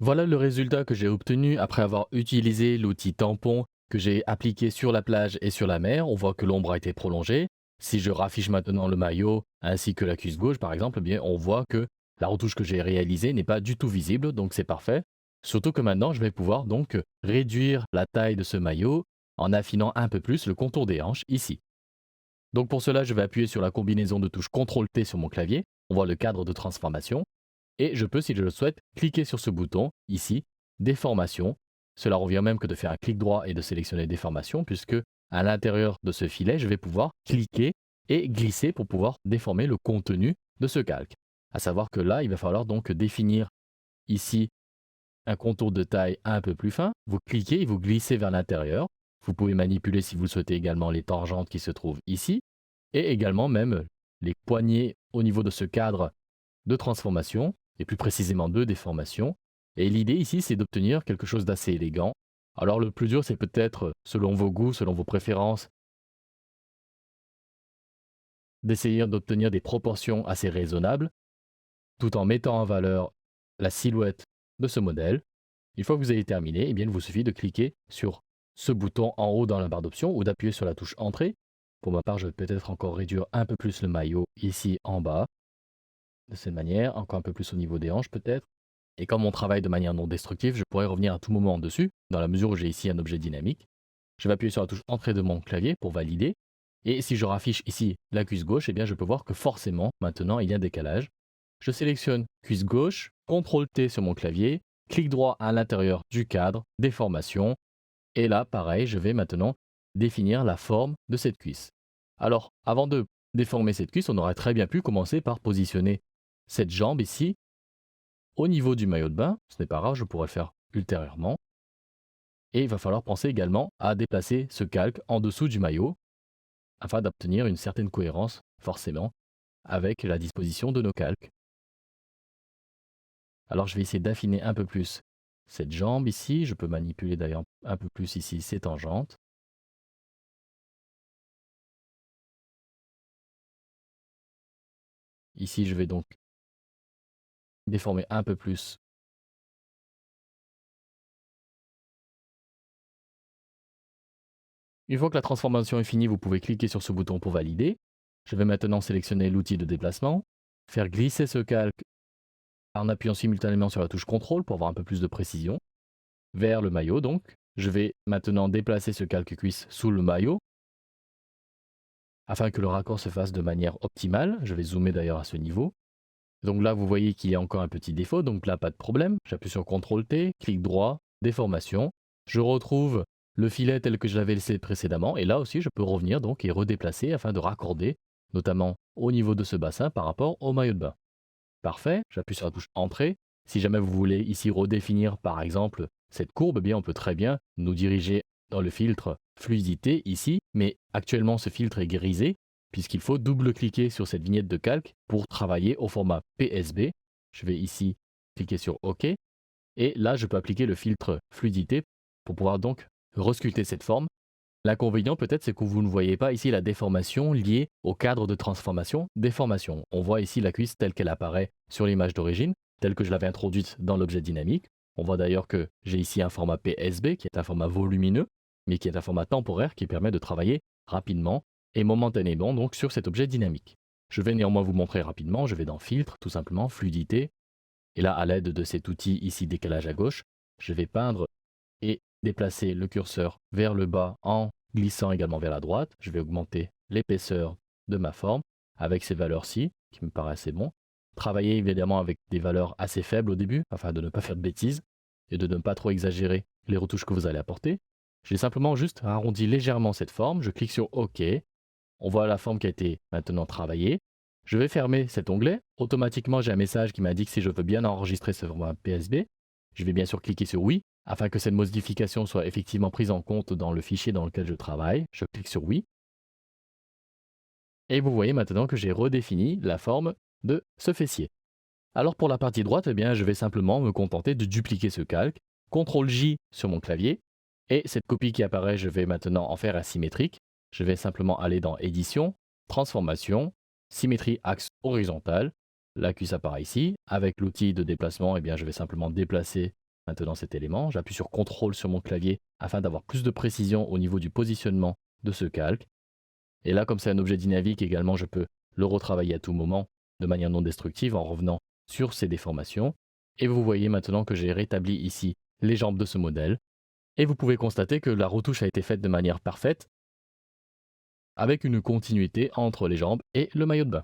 Voilà le résultat que j'ai obtenu après avoir utilisé l'outil tampon que j'ai appliqué sur la plage et sur la mer. On voit que l'ombre a été prolongée. Si je raffiche maintenant le maillot ainsi que la cuisse gauche par exemple, eh bien, on voit que la retouche que j'ai réalisée n'est pas du tout visible, donc c'est parfait. Surtout que maintenant, je vais pouvoir donc réduire la taille de ce maillot en affinant un peu plus le contour des hanches ici. Donc pour cela, je vais appuyer sur la combinaison de touches CTRL-T sur mon clavier. On voit le cadre de transformation. Et je peux, si je le souhaite, cliquer sur ce bouton, ici, Déformation. Cela revient même que de faire un clic droit et de sélectionner Déformation, puisque à l'intérieur de ce filet, je vais pouvoir cliquer et glisser pour pouvoir déformer le contenu de ce calque. À savoir que là, il va falloir donc définir ici un contour de taille un peu plus fin. Vous cliquez et vous glissez vers l'intérieur. Vous pouvez manipuler, si vous le souhaitez, également les tangentes qui se trouvent ici, et également même les poignées au niveau de ce cadre de transformation, et plus précisément de déformation. Et l'idée ici, c'est d'obtenir quelque chose d'assez élégant. Alors le plus dur, c'est peut-être, selon vos goûts, selon vos préférences, d'essayer d'obtenir des proportions assez raisonnables, tout en mettant en valeur la silhouette de ce modèle. Une fois que vous avez terminé, eh bien, il vous suffit de cliquer sur ce bouton en haut dans la barre d'options ou d'appuyer sur la touche Entrée. Pour ma part, je vais peut-être encore réduire un peu plus le maillot ici en bas, de cette manière, encore un peu plus au niveau des hanches peut-être. Et comme on travaille de manière non destructive, je pourrais revenir à tout moment dessus, dans la mesure où j'ai ici un objet dynamique. Je vais appuyer sur la touche Entrée de mon clavier pour valider. Et si je raffiche ici la cuisse gauche, eh bien je peux voir que forcément, maintenant, il y a un décalage. Je sélectionne cuisse gauche, CTRL-T sur mon clavier, clic droit à l'intérieur du cadre, déformation. Et là, pareil, je vais maintenant définir la forme de cette cuisse. Alors, avant de déformer cette cuisse, on aurait très bien pu commencer par positionner cette jambe ici au niveau du maillot de bain. Ce n'est pas grave, je pourrais le faire ultérieurement. Et il va falloir penser également à déplacer ce calque en dessous du maillot afin d'obtenir une certaine cohérence, forcément, avec la disposition de nos calques. Alors je vais essayer d'affiner un peu plus cette jambe ici. Je peux manipuler d'ailleurs un peu plus ici ces tangentes. Ici, je vais donc déformer un peu plus. Une fois que la transformation est finie, vous pouvez cliquer sur ce bouton pour valider. Je vais maintenant sélectionner l'outil de déplacement, faire glisser ce calque en appuyant simultanément sur la touche CTRL pour avoir un peu plus de précision, vers le maillot donc. Je vais maintenant déplacer ce calque cuisse sous le maillot, afin que le raccord se fasse de manière optimale. Je vais zoomer d'ailleurs à ce niveau. Donc là, vous voyez qu'il y a encore un petit défaut, donc là, pas de problème. J'appuie sur CTRL-T, clic droit, déformation. Je retrouve le filet tel que je l'avais laissé précédemment, et là aussi, je peux revenir donc et redéplacer afin de raccorder, notamment au niveau de ce bassin par rapport au maillot de bain. Parfait, j'appuie sur la touche Entrée. Si jamais vous voulez ici redéfinir par exemple cette courbe, eh bien on peut très bien nous diriger dans le filtre Fluidité ici, mais actuellement ce filtre est grisé puisqu'il faut double-cliquer sur cette vignette de calque pour travailler au format PSB. Je vais ici cliquer sur OK et là je peux appliquer le filtre Fluidité pour pouvoir donc resculpter cette forme. L'inconvénient peut-être, c'est que vous ne voyez pas ici la déformation liée au cadre de transformation déformation. On voit ici la cuisse telle qu'elle apparaît sur l'image d'origine, telle que je l'avais introduite dans l'objet dynamique. On voit d'ailleurs que j'ai ici un format PSB qui est un format volumineux, mais qui est un format temporaire qui permet de travailler rapidement et momentanément donc sur cet objet dynamique. Je vais néanmoins vous montrer rapidement, je vais dans Filtre, tout simplement, Fluidité, et là à l'aide de cet outil ici décalage à gauche, je vais peindre et déplacer le curseur vers le bas en glissant également vers la droite. Je vais augmenter l'épaisseur de ma forme avec ces valeurs-ci, qui me paraissent assez bon. Travailler évidemment avec des valeurs assez faibles au début, afin de ne pas faire de bêtises et de ne pas trop exagérer les retouches que vous allez apporter. J'ai simplement juste arrondi légèrement cette forme, je clique sur OK. On voit la forme qui a été maintenant travaillée. Je vais fermer cet onglet. Automatiquement, j'ai un message qui m'indique si je veux bien enregistrer ce format PSB. Je vais bien sûr cliquer sur oui afin que cette modification soit effectivement prise en compte dans le fichier dans lequel je travaille. Je clique sur oui. Et vous voyez maintenant que j'ai redéfini la forme de ce fessier. Alors pour la partie droite, eh bien, je vais simplement me contenter de dupliquer ce calque. CTRL-J sur mon clavier. Et cette copie qui apparaît, je vais maintenant en faire asymétrique. Je vais simplement aller dans Édition, Transformation, Symétrie axe horizontal. La cuisse apparaît ici. Avec l'outil de déplacement, eh bien, je vais simplement déplacer maintenant cet élément. J'appuie sur CTRL sur mon clavier afin d'avoir plus de précision au niveau du positionnement de ce calque. Et là, comme c'est un objet dynamique également, je peux le retravailler à tout moment de manière non destructive en revenant sur ces déformations. Et vous voyez maintenant que j'ai rétabli ici les jambes de ce modèle. Et vous pouvez constater que la retouche a été faite de manière parfaite avec une continuité entre les jambes et le maillot de bain.